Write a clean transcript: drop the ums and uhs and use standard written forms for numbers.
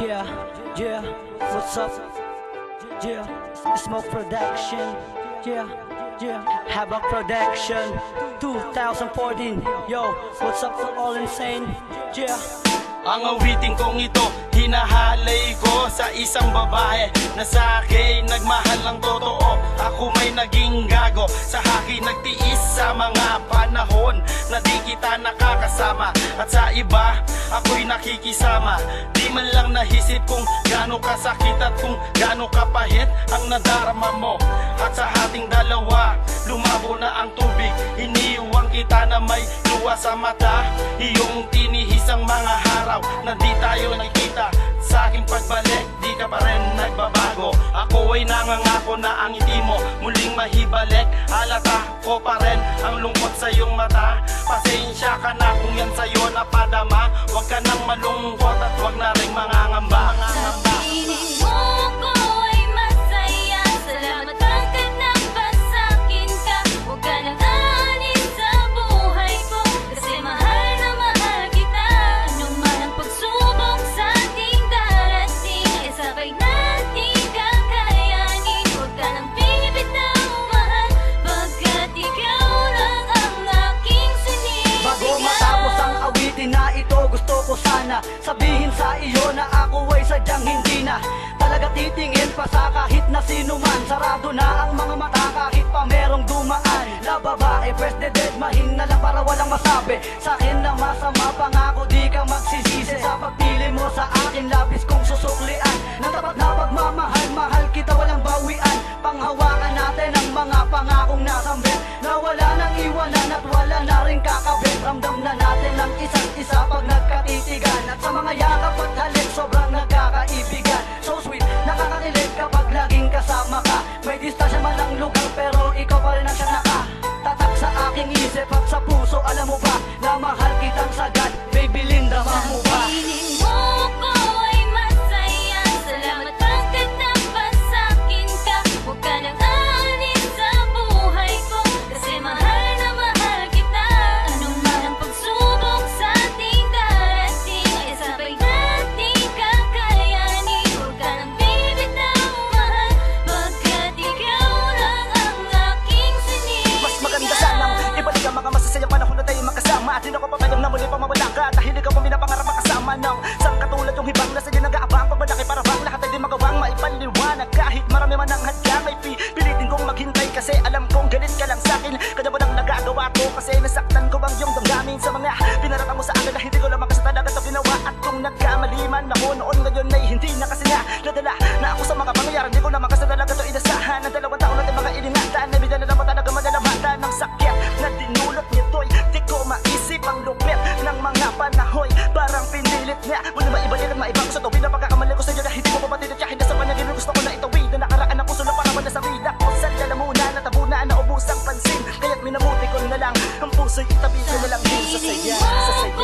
Yeah, yeah, what's up? Yeah, Smoke Production. Yeah, yeah, Havoc Production 2014. Yo, what's up to all insane? Yeah. Ang awiting kong ito, hinahalay ko sa isang babae na sa akin nagmahal ng totoo. Ako may naging gago, sa akin nagtiis sa mga panahon na di kita nakakasama. At sa iba, ako'y nakikisama. Di man lang nahisip kung gaano kasakit at kung gaano kapahit ang nadarama mo. At sa ating dalawa, lumabo na ang tubig. Iniwang kita na may luha sa mata. Iyong tinihis ang mga araw na di tayo nakita. Sa aking pagbalik, di ka pa rin nagbabago. Ako ay nangangako na ang ngiti mo muling mahibalik. Halata ko pa rin ang lungkot sa iyong mata. Pasensya ka na kung yan sa'yo napadama. Huwag ka nang malungkot at huwag na rin mangangamba. Piling mo ko ay masaya. Salamat pagkat nagpasakin ka. Huwag ka nang aalis sa buhay ko, kasi mahal na mahal kita. Anong man ang pagsubok sa ating darating, ay sabay natin kakayanin. Huwag ka nang bibitaw, mahal, pagkat ikaw lang ang aking sinig. Bago matapos ang awitin na ito, gusto ko sana sabihin sa iyo na ako ay sadyang hindi na talaga titingin pa sa kahit na sino man. Sarado na ang mga mata kahit pa merong dumaan na babae. Press the dead, mahin na lang para walang masabi sa akin na masama. Pangako di ka magsisisi sa pagpili mo sa akin. Labis kong susuklian ng tapat na pagmamahal. Mahal kita walang bawian. Panghawakan natin ang mga pangakong nasambit na wala nang iwanan at wala na rin kakabit. Ramdam na natin ang isa't isa pag nagkatitigan. At sa mga yakap at halik sobrang nagkakaibigan. So sweet, nakakakilig kapag laging kasama ka. May distansya man ang lugar pero ikaw pa rin ang siya nakatatak sa aking isip at sa puso. Alam mo ba na mahal kitang sagad, baby Linda, mo ba? Piling mo ko ay masaya. Salamat pagkat nagpasakin ka. Huwag ka nang aalis sa buhay ko, kasi mahal na mahal kita. Anong man ang pagsubok sa ating darating, ay sabay natin kakayanin. Huwag ka nang bibitaw, mahal, pagkat ikaw lang ang aking sinig. Mas maganda sanang ibalik ang mga masasayang panahon na tayo magkasama. At di ako papayag na muli pa mawala ka, dahil ikaw ang pinapangarap makasama ng sang katulad yung hibang na sa'yo nag-aabang. Pag malaki para bang lahat ay di magawang maipaliwanag. Kahit marami man ang hadlang ay pilitin kong maghintay, kasi alam kong galit ka lang sa'kin. Kanya mo nang nagagawa to, kasi nasaktan ko bang yung damdamin sa mga pinarata mo sa akin na hindi ko lamang kasi talaga ito ginawa. At kung nagkamali man ako noon, ngayon ay hindi na kasi nga nadala na ako sa mga pangyayari. Hindi ko naman kasi talaga ito inasahan. Ang 2 taon natin mga iningatan, na bidala na mo talaga madalamatan ng sakit na dinulot nito'y di ko maisip ang lupit ng mga panahoy. Parang pinilit niya muli maibalik at maibang ko sa tuwi na pagkakamali ko sa iyo na hindi mo papatilit niya. Hindi sa panaginip gusto ko na itawid na nakaraan ang puso na paraman na sa vida ko. Sa lalamunan na tabunan na ubus ang pansin, kaya't minabuti ko na lang ang puso'y itabi ko na lang din sa saya. Sa saya.